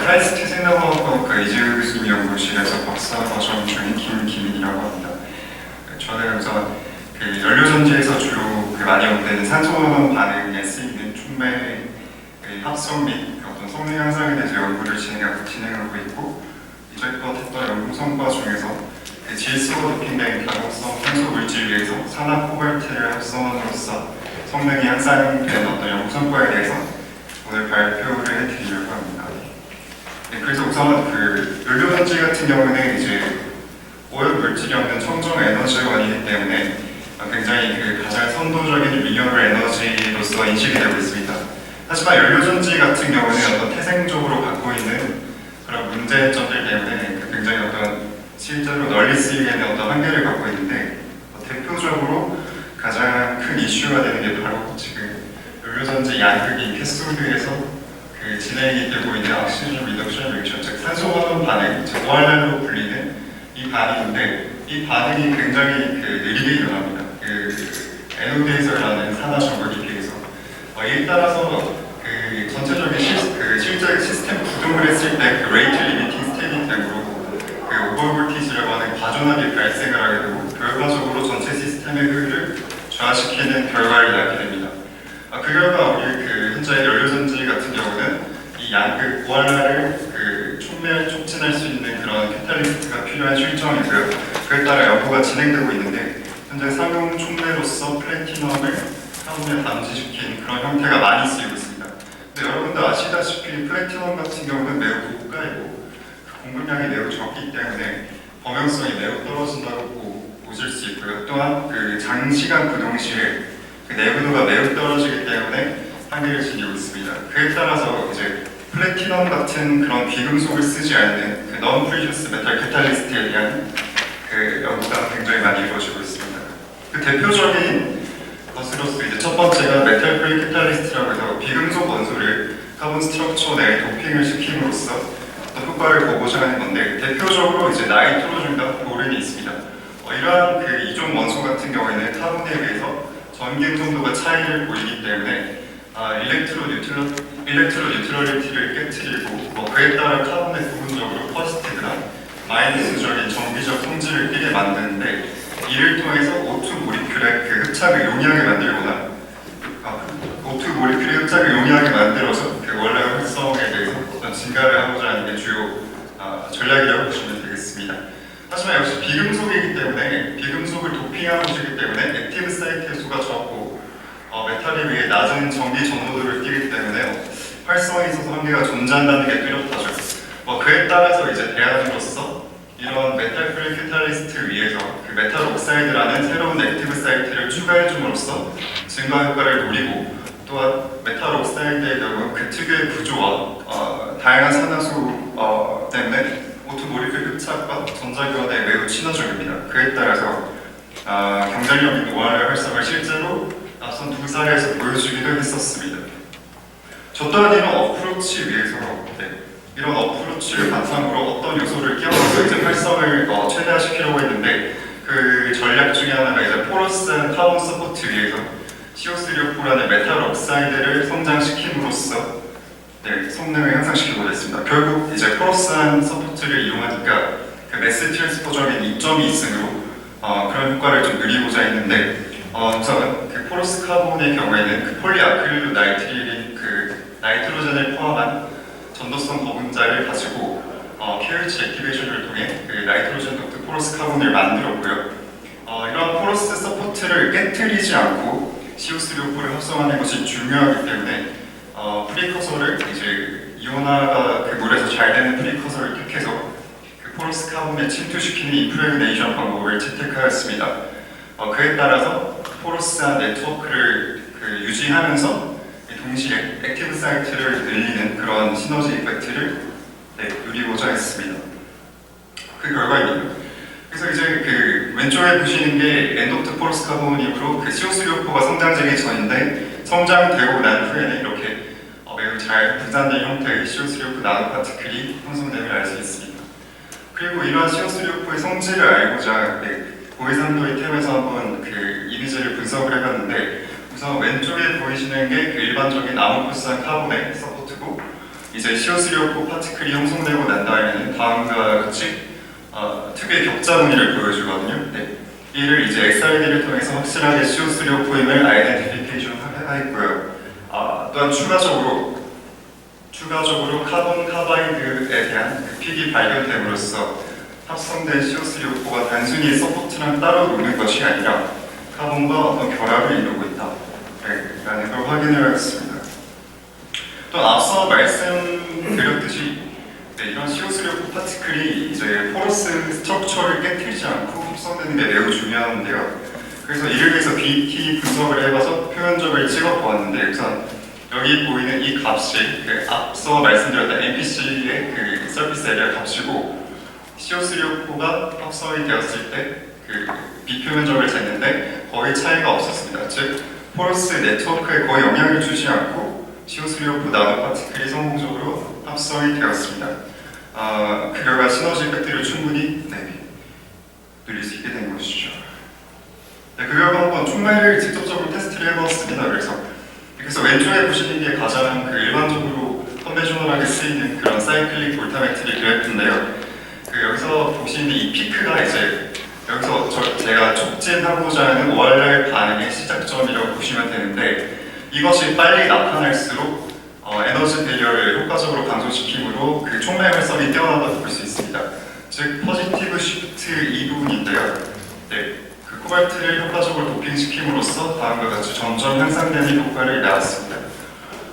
크라이스트 생명과학과 이재우 교수님 연구실에서 박사과정 중인 김기민이라고 합니다. 저는 우선 연료전지에서 주로 많이 연구되는 산소원 반응에 쓰이는 촉매 합성 및 어떤 성능 향상에 대해서 연구를 진행하고 있고, 이제껏 했던 연구 성과 중에서 질소 도핑된 가공성 탄소 물질 위에서 산화 코발트를 합성함으로써 성능이 향상된 어떤 연구 성과에 대해서 오늘 발표를 해드리려고 합니다. 그래서 우선 연료전지 같은 경우는 이제 오염 물질이 없는 청정 에너지원이기 때문에 굉장히 가장 선도적인 리뉴얼 에너지로서 인식이 되고 있습니다. 하지만 연료전지 같은 경우는 어떤 태생적으로 갖고 있는 그런 문제점들 때문에 굉장히 어떤 실제로 널리 쓰이기에는 어떤 한계를 갖고 있는데, 대표적으로 가장 큰 이슈가 되는 게 바로 지금 연료전지 양극인 캐소드에서 진행이 되고 있는 오xygen reduction reaction, 즉 산소환원 반응, 즉 ORR로 불리는 이 반응인데, 이 반응이 굉장히 느리게 일어납니다. 에노드에서 일어나는 산화 전극에 비해서. 이에 따라서 전체적인 실제 시스템 구동을 했을 때 레이트 리미팅 스테이딩 등으로 오버볼티지라고 하는 과전압이 발생을 하게 되고, 결과적으로 전체 시스템의 효율을 저하시키는 결과를 낳게 됩니다. 그 결과 우리 현재 연료전지 같은 경우는 이 양극 ORR을 촉진할 수 있는 그런 캐탈리스트가 필요한 실정이고요. 그에 따라 연구가 진행되고 있는데, 현재 상용 촉매로서 플래티넘을 카본에 담지시킨 그런 형태가 많이 쓰이고 있습니다. 근데 여러분도 아시다시피 플래티넘 같은 경우는 매우 고가이고 공급량이 매우 적기 때문에 범용성이 매우 떨어진다고 보실 수 있고요. 또한 장시간 구동 시에 내구도가 매우 떨어지기 때문에 한계를 지니고 있습니다. 그에 따라서 이제 플래티넘 같은 그런 비금속을 쓰지 않는 non precious metal 캐탈리스트에 대한 연구가 굉장히 많이 이루어지고 있습니다. 대표적인 것으로서 이제 첫 번째가 메탈 프리 캐탈리스트라고 해서 비금속 원소를 카본 스트럭처 내에 도핑을 시킴으로써 어떤 효과를 보고자 하는 건데, 대표적으로 이제 나이트로젠과 보른이 있습니다. 이러한 이종 원소 같은 경우에는 카본에 비해서 전기 응성도가 차이를 보이기 때문에 일렉트로 뉴트럴리티를 깨트리고 그에 따라 카본의 부분적으로 퍼지티브나 마이너스적인 정기적 성질을 띠게 만드는데, 이를 통해서 O2 모리큘의 흡착을 용이하게 만들거나 O2 모리큘의 흡착을 용이하게 만들어서 원래 활성에 대해서 어떤 증가를 하고자 하는 게 주요 전략이라고 보시면 되겠습니다. 하지만 역시 비금속이기 때문에 비금속을 도핑하고시기 때문에 액티브 사이트의 수가 적고 메탈에 비해 낮은 전기 전도도를 띠기 때문에 활성에 있어서 한계가 존재한다는 게 뚜렷하죠. 그에 따라서 이제 대안으로서 이런 메탈 프리 캐탈리스트 위에서 메탈 옥사이드라는 새로운 액티브 사이트를 추가해 줌으로써 증가 효과를 노리고, 또한 메탈 옥사이드의 경우 특유의 구조와 다양한 산화수 때문에 O2 모리큘 흡착과 전자교환에 매우 친화적입니다. 그에 따라서 경쟁력 있는 ORR 활성을 실제로 앞선 두 사례에서 보여주기도 했었습니다. 저 또한 이런 어프로치 위에서 이런 어프로치를 바탕으로 어떤 요소를 끼워서 이제 활성을 최대화시키려고 했는데, 그 전략 중에 하나가 이제 포러스한 카본 서포트 위에서 CO3-4라는 메탈 옥사이드를 성장시킴으로써 성능을 향상시키고 있습니다. 결국 이제 포러스한 서포트를 이용하니까 매스 트랜스퍼적인 이점이 있으므로 그런 효과를 좀 누리고자 했는데, 우선 포러스 카본의 경우에는 폴리아크릴로 나이트릴인 나이트로젠을 포함한 전도성 거분자를 가지고 KLH 액티베이션을 통해 나이트로젠 독트 포러스 카본을 만들었고요. 이러한 포러스 서포트를 깨트리지 않고 CO3-4를 합성하는 것이 중요하기 때문에 프리커서를 이제 이온화가 물에서 잘 되는 프리커서를 택해서 포러스 카본에 침투시키는 임프레그네이션 방법을 채택하였습니다. 그에 따라서 포러스한 네트워크를 유지하면서 동시에 액티브 사이트를 늘리는 그런 시너지 이펙트를 누리고자 했습니다. 그 결과입니다. 그래서 이제 왼쪽에 보시는 게 엔도트 포러스 카본이므로 CO3-4가 성장되기 전인데, 성장되고 난 후에는 이렇게 매우 잘 분산된 형태의 CO3-4 나노 파티클이 형성됨을 알 수 있습니다. 그리고 이러한 CO3-4의 성질을 알고자 고해상도의 탭에서 한번 이미지를 분석을 해봤는데, 우선 왼쪽에 보이시는 게 일반적인 아모포스한 카본의 서포트고, 이제 CO3O4 파티클이 형성되고 난 다음에는 다음과 같이 특유의 격자 무늬를 보여주거든요. 네. 이를 이제 XRD를 통해서 확실하게 CO3O4임을 아이덴티피케이션 하였고요. 또한 추가적으로 카본 카바이드에 대한 그 픽이 발견됨으로써 합성된 CO3O4가 단순히 서포트랑 따로 노는 것이 아니라 카본과 어떤 결합을 이루고 있다 라는 걸 확인하였습니다. 또 앞서 말씀드렸듯이 이런 CO3O4 파티클이 이제 포러스 스트럭처를 깨뜨리지 않고 합성되는 게 매우 중요한데요. 그래서 이를 위해서 BT 분석을 해봐서 표현적을 찍어보았는데 우선 여기 보이는 이 값이 앞서 말씀드렸던 NPC의 그 서피스 에리아 값이고 CO3O4가 합성이 되었을 때 그 비표면적을 쟀는데 거의 차이가 없었습니다. 즉 포러스 네트워크에 거의 영향을 주지 않고 CO3O4 나노 파티클이 성공적으로 합성이 되었습니다. 그 결과 시너지 이펙트를 충분히 누릴 수 있게 된 것이죠. 네, 그 결과 한번 촉매를 직접적으로 테스트를 해보았습니다. 그래서 왼쪽에 보시는 게 가장 그 일반적으로 컨벤셔널하게 쓰이는 그런 사이클릭 볼타메트리 그래프인데요. 여기서 보시는 이 피크가 이제 여기서 제가 촉진하고자 하는 ORR 반응의 시작점이라고 보시면 되는데 이것이 빨리 나타날수록 에너지 배리어를 효과적으로 강조시키므로 그 촉매 활성이 뛰어나다고 볼 수 있습니다. 즉 포지티브 시프트 이 부분인데요. 네, 그 코발트를 효과적으로 도핑시킴으로써 다음과 같이 점점 향상되는 효과를 내왔습니다.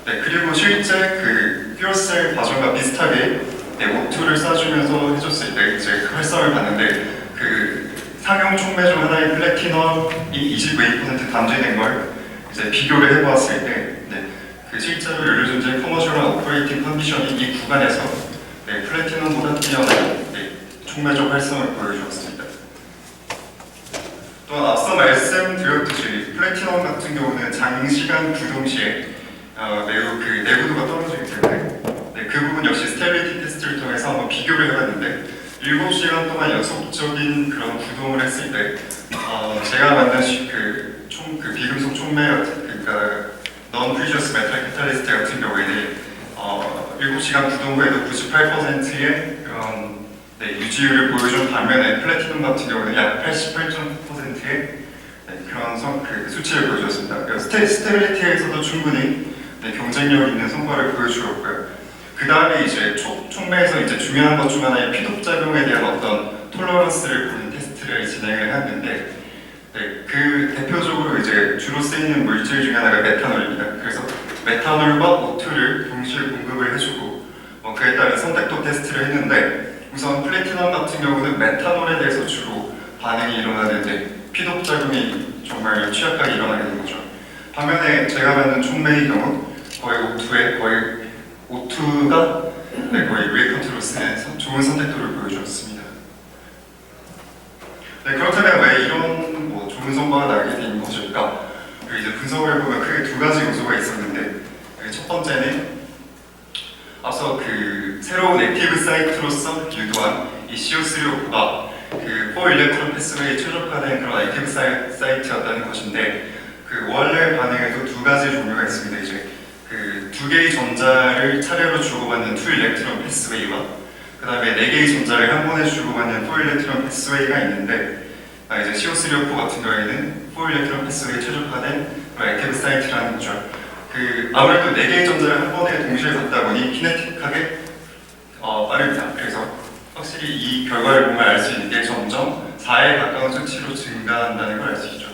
네, 그리고 실제 그 퓨어셀 과정과 비슷하게 O2를 쏴주면서 해줬을 때 이제 그 활성을 봤는데 그 상용 촉매 중 하나의 플래티넘이 22% 감지된 걸 이제 비교를 해보았을 때 그 실제로 연료전지의 커머셜한 오퍼레이팅 컨디션인 이 구간에서 플래티넘보다 뛰어난 촉매적 활성을 보여주었습니다. 또한 앞서 말씀드렸듯이 플래티넘 같은 경우는 장시간 구동 시에 매우 그 내구도가 떨어지기 때문에 그 부분 역시 스테빌리티 테스트를 통해서 한번 비교를 해봤는데 7시간 동안 연속적인 그런 구동을 했을 때 제가 만든 그 비금속 촉매 그러니까 non-precious metal catalyst 같은 경우에는 7시간 구동 후에도 98%의 그런 유지율을 보여준 반면에 플래티넘 같은 경우는 약 88.9%의 그런 그 수치를 보여주었습니다. 그래서 스테빌리티에서도 충분히 경쟁력 있는 성과를 보여주었고요. 그 다음에 이제 촉매에서 이제 중요한 것 중 하나의 피독 작용에 대한 어떤 톨러런스를 보는 테스트를 진행을 했는데 그 대표적으로 이제 주로 쓰이는 물질 중에 하나가 메탄올입니다. 그래서 메탄올과 O2를 동시에 공급을 해주고 그에 따른 선택도 테스트를 했는데 우선 플래티넘 같은 경우는 메탄올에 대해서 주로 반응이 일어나는데 피독 작용이 정말 취약하게 일어나게 된 거죠. 반면에 제가 만든 촉매의 경우 거의 O2가 거의 리에컨트로 쓰는 좋은 선택도를 보여주었습니다. 그렇다면 왜 이런 좋은 성과가 나게 된 것일까? 이제 분석을 해보면 크게 두 가지 요소가 있었는데 첫 번째는 앞서 그 새로운 액티브 사이트로서 유도한 이 CO3O4가 그 4일렉트론 패스웨이에 최적화된 그런 액티브 사이트였다는 것인데 그 ORR 반응에도 두 가지 종류가 있습니다. 이제 그 두 개의 전자를 차례로 주고받는 2일렉트론 패스웨이와 그 다음에 4개의 전자를 한 번에 주고받는 4일렉트론 패스웨이가 있는데 이제 CO3O4 같은 경우에는 4일렉트론 패스웨이에 최적화된 액티브 사이트라는 거죠. 아무래도 4개의 전자를 한 번에 동시에 갖다 보니 키네틱하게 빠릅니다. 그래서 확실히 이 결과를 보면 알 수 있는 게 점점 4에 가까운 수치로 증가한다는 걸 알 수 있죠.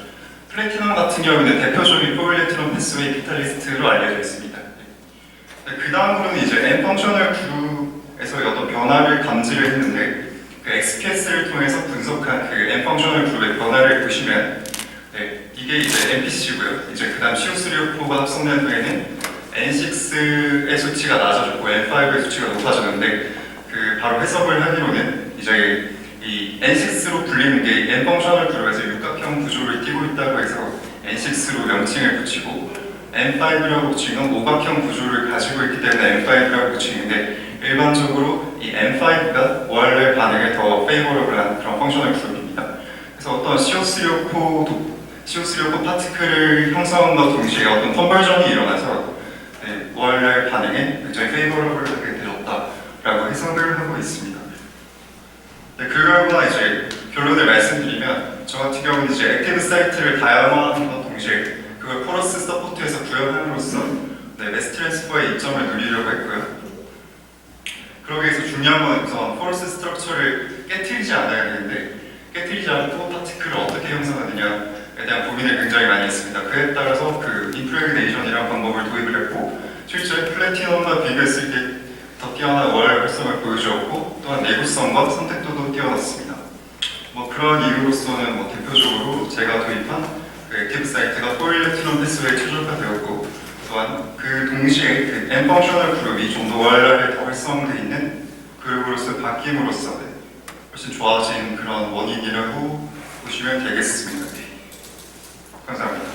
플래티넘 같은 경우는 대표적인 4일렉트론 패스웨이 피탈리스트로 알려져 있습니다. 그 다음으로는 이제 N 펑셔널 그룹에서 어떤 변화를 감지를 했는데 그 XPS를 통해서 분석한 그 N 펑셔널 그룹의 변화를 보시면 이게 이제 NPC고요. 이제 그 다음 CO3O4가 합성된 후에는 N6의 수치가 낮아졌고 N5의 수치가 높아졌는데 그 바로 해석을 하기로는 이제 이 N6로 불리는 게 N 펑셔널 그룹에서 육각형 구조를 띠고 있다고 해서 N6로 명칭을 붙이고 N5라고 붙이는 오각형 구조를 가지고 있기 때문에 N5라고 붙이는데 일반적으로 이 N5가 ORR 반응에 더 페이버러블한 그런 펑셔널 그룹입니다. 그래서 어떤 CO3O4 파티클을 형성함과 동시에 어떤 컨버전이 일어나서 ORR 반응에 굉장히 페이버러블하게 되었다라고 해석을 하고 있습니다. 네, 그 결과 이제 결론을 말씀드리면 저 같은 경우는 이제 액티브 사이트를 다양화함과 동시에 그걸 포러스 서포트에서 구현함으로써 매스 트랜스퍼의 이점을 누리려고 했고요. 그러기 위해서 중요한 건 우선 포러스 스트럭처를 깨트리지 않아야 되는데 깨트리지 않고 파티클을 어떻게 형성하느냐에 대한 고민을 굉장히 많이 했습니다. 그에 따라서 그 임프레그네이션이라는 방법을 도입을 했고 실제 플래티넘과 비교했을 때 더 뛰어난 ORR 활성을 보여주었고 또한 내구성과 선택도도 뛰어났습니다. 그런 이유로서는 대표적으로 제가 도입한 그 액티브 사이트가 폴리에틸론 패스웨이 최적화되었고 또한 그 동시에 그 N 펑셔널 그룹이 좀 더 ORR에 더 활성화되어 있는 그룹으로서 바뀜으로써 훨씬 좋아진 그런 원인이라고 보시면 되겠습니다. 감사합니다.